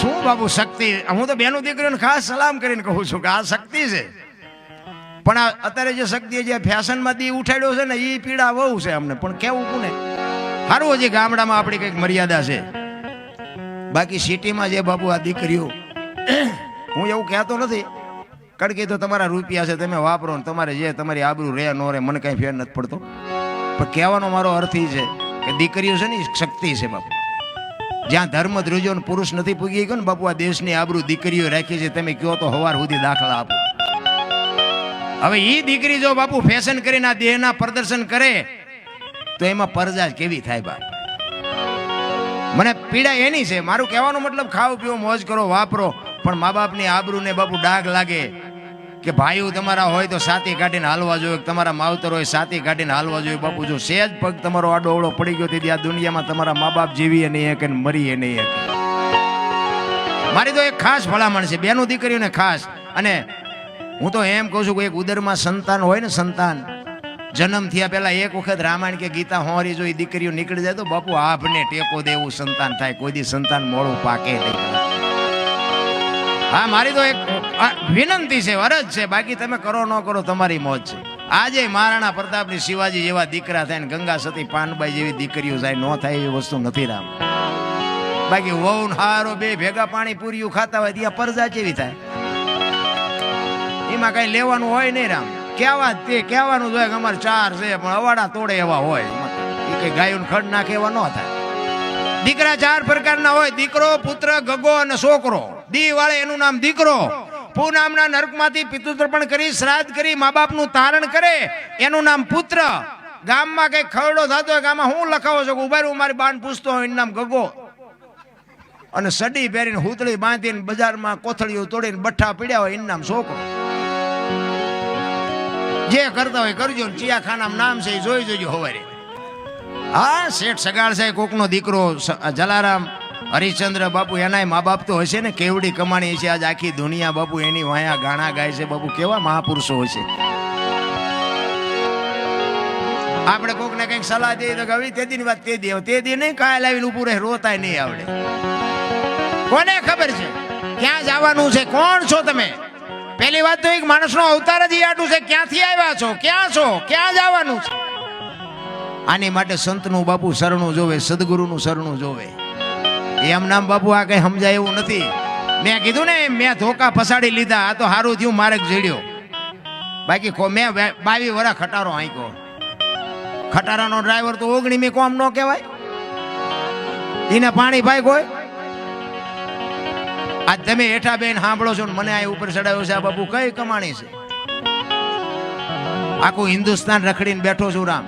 શું બાબુ શક્તિ? હું તો બેનું દીકરીઓને ખાસ સલામ કરીને કહું છું કે આ શક્તિ છે. પણ અત્યારે જે શક્તિ જે ફેશનમાં દી ઉઠાડ્યો છે ને એ પીડા બહુ છે અમને. પણ કેવું કોને સારું, હજી ગામડામાં આપણી કંઈક મર્યાદા છે. બાકી સિટીમાં જે બાબુ આ દીકરીઓ, હું એવું કહેતો નથી, કારણ કે તો તમારા રૂપિયા છે, તમે વાપરો ને તમારે જે તમારી આબરૂ રે નો રે મને કાંઈ ફેર નથી પડતો. પણ કહેવાનો મારો અર્થ એ છે કે દીકરીઓ છે ને એ શક્તિ છે બાપુ. જ્યાં ધર્મ ધ્રુજો પુરુષ નથી પૂગી ગયો ને બાપુ, આ દેશની આબરૂ દીકરીઓ રાખી છે. તમે કહો તો હવાર સુધી દાખલા આપો. હવે એ દીકરી જો બાપુ ફેશન કરીને આ દેહના પ્રદર્શન કરે તો એમાં પરજા કેવી થાય બાપ? મને પીડા એની છે. મારું કહેવાનો મતલબ ખાઓ પીવો મોજ કરો વાપરો, પણ મા બાપની આબરૂને બાપુ ડાઘ લાગે કે ભાઈઓ તમારા હોય તો સાથી કાઢીને હાલવા જોઈએ, તમારા માવતર હોય સાથી કાઢીને હાલવા જોઈએ. બાપુ જો સહેજ પગ તમારો આડો અવળો પડી ગયો તેથી આ દુનિયામાં તમારા મા બાપ જીવીએ નહીં એક અને મરીએ નહીં એક. મારી તો એક ખાસ ભલામણ છે બેનું દીકરીઓને ખાસ. અને હું તો એમ કહું છું કે એક ઉદરમાં સંતાન હોય ને, સંતાન જન્મ થયા પહેલા એક વખત રામાયણ કે ગીતા હોરી જો એ દીકરીઓ નીકળી જાય તો બાપુ આભને ટેકો દે એવું સંતાન થાય. કોઈ દી સંતાન મોડું પાકે નહીં. હા, મારી તો એક વિનંતી છે, અરજ છે. બાકી તમે કરો ન કરો તમારી મોજ છે. આજે મહારાણા પ્રતાપની શિવાજી જેવા દીકરા થાય ને ગંગા સતી પાનબાઈ જેવી દીકરીઓ થાય, ન થાય એવી વસ્તુ નથી રામ. બાકી વહુ હારો બે ભેગા પાણી પૂરીયું ખાતા હોય ત્યાં પરજા કેવી થાય? એમાં કઈ લેવાનું હોય નહીં રામ. કેવા તે કહેવાનું જોઈએ કે અમારે ચાર છે પણ અવાડા તોડે એવા હોય. એ કઈ ગાયોને ખડ નાખે એવા ન થાય. દીકરા ચાર પ્રકારના હોય: દીકરો, પુત્ર, ગગો અને છોકરો. દી વાળે એનું નામ દીકરો. પૂનામના નરકમાંથી પિતૃતર્પણ કરી શ્રાદ્ધ કરી મા બાપનું તારણ કરે એનું નામ પુત્ર. ગામમાં કઈ ખરડો થતો હોય ગામમાં હું લખાવો છો ઉભારું મારી બાન પૂછતો હોય એનું નામ ગગો. અને સડી પહેરીને હુતળી બાંધીને બજારમાં કોથળીઓ તોડીને બઠ્ઠા પીડ્યા હોય એનું નામ છોકરો. જે કરતા હોય કરજો. ચિયાખાનામાં નામ છે એ જોઈ જોજો હવારે. હા, શેઠ સગાડ છે કોકનો દીકરો જલારામ હરિશ્ચંદ્ર બાપુ, એના મા બાપ તો હશે ને. કેવડી કમાણી છે આજ આખી દુનિયા બાપુ એની વાયા ગાણા ગાય છે બાપુ. કેવા મહાપુરુષો હશે. આપણે કોક ને કઈક સલાહ દઈએ તો હવે તે દી વાત તે દી નહીં કાય લાવીને ઉભું રહે રોતાય નહીં આવડે. કોને ખબર છે ક્યાં જવાનું છે? કોણ છો તમે? પહેલી વાત તો એક માણસનો અવતાર જ આટલું છે. ક્યાંથી આવ્યા છો, ક્યાં છો, ક્યાં જવાનું છે? આની માટે સંતનું બાપુ શરણું જોવે, સદગુરુનું શરણું જોવે. એમ નામ બાપુ આ કઈ સમજાય એવું નથી. મેં કીધું ને મેં ધોકા ફસાડી લીધા, આ તો સારું થયું મારે જડ્યો. બાકી મેં 22 વર્ષ ખટારો હાંક્યો. ખટારાનો ડ્રાઈવર તો 19મી કોમ ન કહેવાય. એને પાણી ભાઈ કોઈ આજ તમે હેઠા બેન સાંભળો છો ને મને આ ઉપર ચડાવ્યો છે. આ બાપુ કઈ કમાણી છે? આખું હિન્દુસ્તાન રખડીને બેઠો છું રામ.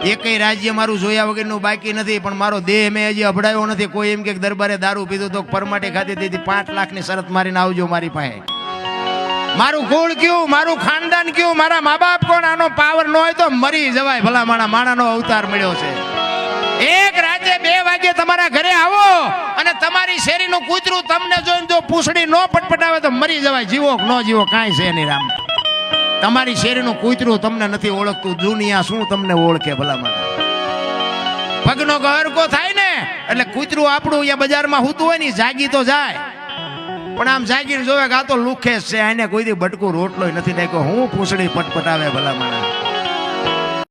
એકય રાજ્ય મારું જોયા વગરનું બાકી નથી. પણ મારો દેહ મેં હજી અભડાયો નથી. કોઈ એમ કે દરબારે દારૂ પીધું તો પરમાટે ખાધી દીધી 5 લાખની શરત મારીને આવજો મારી પાસે. મારું કુળ કયું, મારું ખાનદાન કયું, મારા મા બાપ કોણ? આનો પાવર ન હોય તો મરી જવાય. ભલા માણાનો અવતાર મળ્યો છે. એક રાતે 2 વાગે તમારા ઘરે આવો અને તમારી શેરીનું કૂતરું તમને જોઈને જો પૂંછડી ન પટપટાવે તો મરી જવાય. જીવો ન જીવો કાંઈ છે નહીં રામ. તમારી શેરીનું કૂતરું તમને નથી ઓળખતું. દુનિયા શું તમને ઓળખે ભલા માણા? પગનો ગહરકો થાય ને એટલે કૂતરું આપણું અહીંયા બજારમાં હોતું હોય ને જાગી તો જાય. પણ આમ જાગીને જોવે કે આ તો લુખે છે, એને કોઈ દી બટકું રોટલો નથી નાખ્યો. હું પૂંછડી પટપટાવે ભલા માણા?